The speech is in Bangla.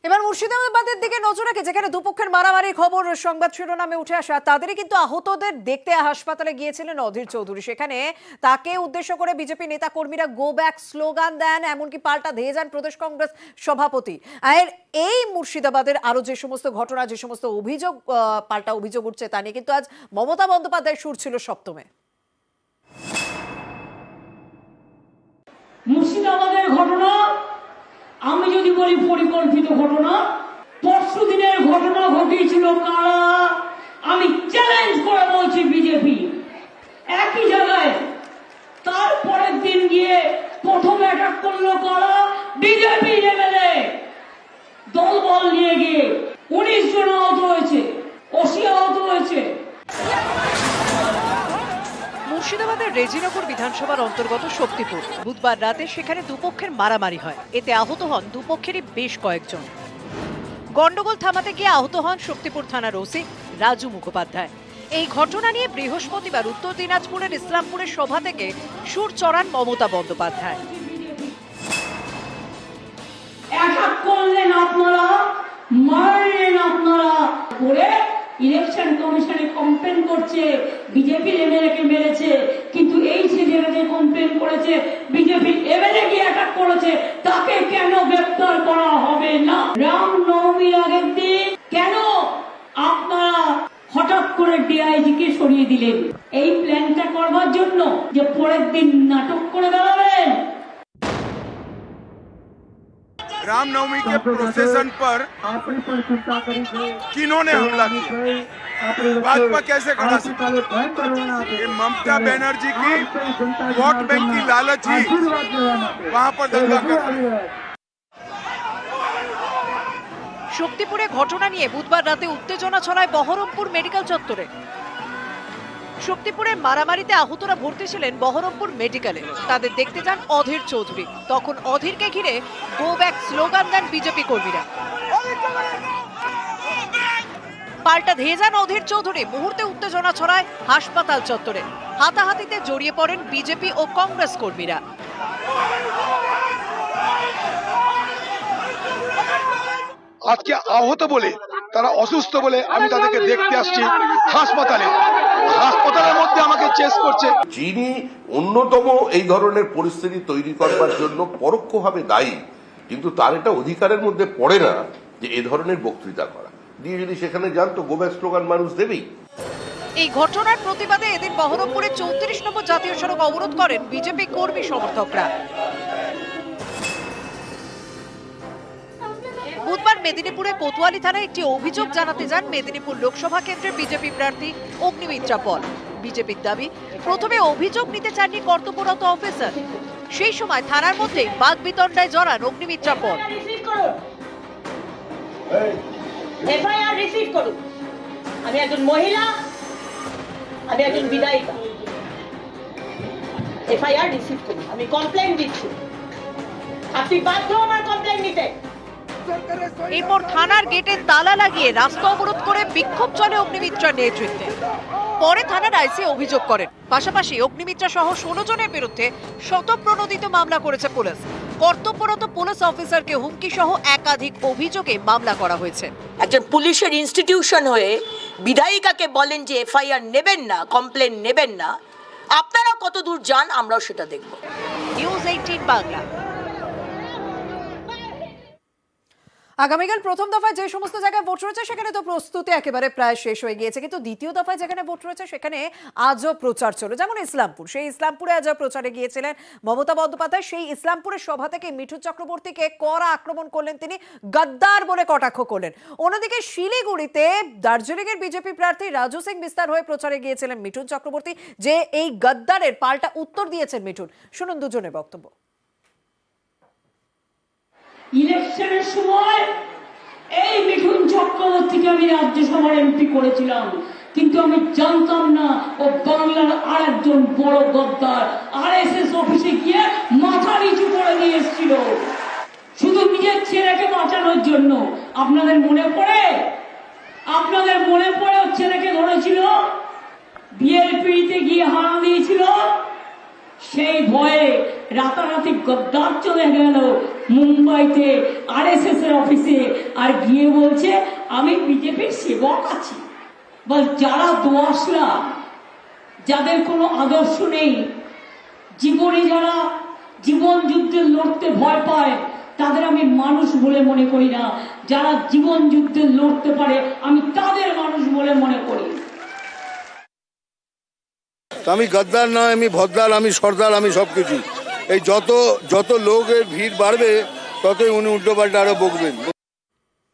এবার মুর্শিদাবাদের দিকে নজর রাখে, যেখানে দুপক্ষের মারামারির খবর সংবাদ শিরোনামে উঠে আসা। তাদেরই কিন্তু আহতদের দেখতে হাসপাতালে গিয়েছিলেন অধীর চৌধুরী। সেখানে তাকে উদ্দেশ্য করে বিজেপি নেতা কর্মীরা গো ব্যাক স্লোগান দেন, এমনকি পাল্টা ধেয়ে যান প্রদেশ কংগ্রেস সভাপতি। আর এই মুর্শিদাবাদের আরো যে সমস্ত ঘটনা, যে সমস্ত অভিযোগ, পাল্টা অভিযোগ উঠছে, তা নিয়ে কিন্তু আজ মমতা বন্দ্যোপাধ্যায়ের সুর ছিল সপ্তমে। মুর্শিদাবাদের ঘটনা আমি যদি বলি পরিকল্পিত ঘটনা, পরশু দিনের ঘটনা ঘটিয়েছিল কারা? আমি চ্যালেঞ্জ করে বলছি বিজেপি। একই জায়গায় তারপরের দিন গিয়ে প্রথম অ্যাটাক করলো কারা? বিজেপি এমএলএ দলবল নিয়ে গিয়ে 19 জন আহত হয়েছে, 80 আহত হয়েছে। মুর্শিদাবাদের রেজিনগর বিধানসভার অন্তর্গত শক্তিপুর বুধবার রাতে সেখানে দুপক্ষের মারামারি হয়। এতে আহত হন দুপক্ষেরই বেশ কয়েকজন। গন্ডগোল থামাতে গিয়ে আহত হন শক্তিপুর থানার ওসি রাজু মুখোপাধ্যায়। এই ঘটনা নিয়ে বৃহস্পতিবার উত্তর দিনাজপুরের ইসলামপুরের সভা থেকে সুর চড়ান মমতা বন্দ্যোপাধ্যায়। অ্যাটাক করলেন আপনারা, মারলেন আপনারা, করে ইলেকশন কমিশনে কমপ্লেন করছে বিজেপির এমএলএ কে মেরেছে, কিন্তু এই ছেলেরা কমপ্লেন করেছে বিজেপির এমএলএ কে অ্যাটাক করেছে, তাকে কেন গ্রেফতার করা হবে না? রামনবমীর আগের দিন কেন আপনারা হঠাৎ করে ডিআইজি কে সরিয়ে দিলেন? এই প্ল্যানটা করবার জন্য যে পরের দিন নাটক করে দাঁড়াবেন। रामनवमी के प्रोसेसन पर किन्होंने हमला किया? भाजपा कैसे खड़ा सकती? ये ममता बनर्जी की वोट बैंक की लालच ही वहां पर दंगा कर रही है। শক্তিপুরে ঘটনা নিয়ে বুধবার রাতে উত্তেজনা ছড়ায় বহরমপুর মেডিকেল চত্বরে। শক্তিপুরের মারামারিতে আহতরা ভর্তি ছিলেন বহরমপুর মেডিকেলে। তাদের দেখতে যান অধীর চৌধুরী। তখন অধীরকে ঘিরে গো ব্যাক স্লোগান দেন বিজেপি কর্মীরা। পাল্টা ধেয়ে যান অধীর চৌধুরী। মুহূর্তে উত্তেজনা ছড়ায় হাসপাতাল চত্বরে। হাতাহাতিতে জড়িয়ে পড়েন বিজেপি ও কংগ্রেস কর্মীরা। আজকে আহত বলে, তারা অসুস্থ বলে আমি তাদেরকে দেখতে আসছি হাসপাতালে। হাসপাতালের মধ্যে আমাকে চেস করছে। যিনি অন্যতম এই ধরনের পরিস্থিতি তৈরি করবার জন্য পরোক্ষভাবে দায়ী, কিন্তু তার এটা অধিকারের মধ্যে পড়ে না যে এ ধরনের বক্তৃতা করা। দিয়ে যদি সেখানে যান তো গোব্যাক স্লোগান মানুষ দেবেই। এই ঘটনার প্রতিবাদে এদিন বহরমপুরে 34 নম্বর জাতীয় সড়ক অবরোধ করেন বিজেপি কর্মী সমর্থকরা। বুধবার মেদিনীপুরে কোতোয়ালি থানায় একটি অভিযোগ জানাতে যান মেদিনীপুর লোকসভা কেন্দ্রের বিজেপি প্রার্থী অগ্নিমিত্রা পল। বিজেপির দাবি, প্রথমে অভিযোগ নিতে চাননি কর্তব্যরত অফিসার। সেই সময় থানার মধ্যেই বাগবিতণ্ডায় জড়ান অগ্নিমিত্রা পল। এফআইআর রিসিভ করুন। আমি একজন মহিলা, আমি একজন বিধায়িকা। এফআইআর রিসিভ করুন। আমি কমপ্লেইন দিচ্ছি, আপনি বাধ্য আমার কমপ্লেইন নিতে। এরপর থানার গেটে তালা লাগিয়ে রাস্তা অবরোধ করে বিক্ষোভ চলে অগ্নিমিত্রার নেতৃত্বে। পরে থানার আইসি অভিযোগ করেন। পাশাপাশি অগ্নিমিত্রা সহ 16 জনের বিরুদ্ধে শতপ্রণোদিত মামলা করেছে পুলিশ। কর্তব্যরত পুলিশ অফিসারকে হুমকি সহ একাধিক অভিযোগে মামলা করা হয়েছে। একজন পুলিশের ইনস্টিটিউশন হয়ে বিধায়িকাকে বলেন যে এফআইআর নেবেন না, কমপ্লেন নেবেন না, আপনারা কত দূর যান আমরাও সেটা দেখব। নিউজ 18 বাংলা। আগামীকাল প্রথম দফায় যে সমস্ত জায়গায় ভোট রয়েছে সেখানে তো প্রস্তুতি একেবারে প্রায় শেষ হয়ে গিয়েছে, কিন্তু দ্বিতীয় দফায় যেখানে ভোট রয়েছে সেখানে আজও প্রচার চলে। যেমন ইসলামপুর, সেই ইসলামপুরে আজও প্রচারে গিয়েছিলেন মমতা বন্দ্যোপাধ্যায়। সেই ইসলামপুরের সভা থেকে মিঠুন চক্রবর্তীকে কড়া আক্রমণ করলেন তিনি, গদ্দার বলে কটাক্ষ করলেন। অন্যদিকে শিলিগুড়িতে দার্জিলিং এর বিজেপি প্রার্থী রাজু সিং বিস্তার হয়ে প্রচারে গিয়েছিলেন মিঠুন চক্রবর্তী, যে এই গদ্দারের পাল্টা উত্তর দিয়েছেন মিঠুন। শুনুন দুজনের বক্তব্য। ইলেকশনের সময় এই মিঠুন চক্রবর্তীকে আমি রাজ্যসভার এমপি করেছিলাম, কিন্তু আমি জানতাম না ও বাংলার আর একজন বড় গদ্দার। আরএসএস অফিসে গিয়ে মাথা নিচু করে দিয়ে এসেছিল শুধু নিজের ছেলেকে বাঁচানোর জন্য। আপনাদের মনে পড়ে? আপনাদের মনে পড়ে ছেলেকে ধরেছিল, বিএলপিতে গিয়ে হানা দিয়েছিল, সেই ভয়ে রাতারাতি গদ্দার চলে গেল মুম্বাইতে RSS এর অফিসে, আর গিয়ে বলছে আমি বিজেপির সেবক আছি। বল, যারা দোয়াশরা, যাদের কোনো আদর্শ নেই, জীবনে যারা জীবন যুদ্ধে লড়তে ভয় পায়, তাদের আমি মানুষ বলে মনে করি না। যারা জীবন যুদ্ধে লড়তে পারে, আমি তাদের মানুষ বলে মনে করি। আমি গদ্দার নয়, আমি ভদ্দার, আমি সর্দার, আমি সবকিছু। এই যত লোকের ভিড় বাড়বে ততই উনি উল্টো পাল্টা আরো বকবেন।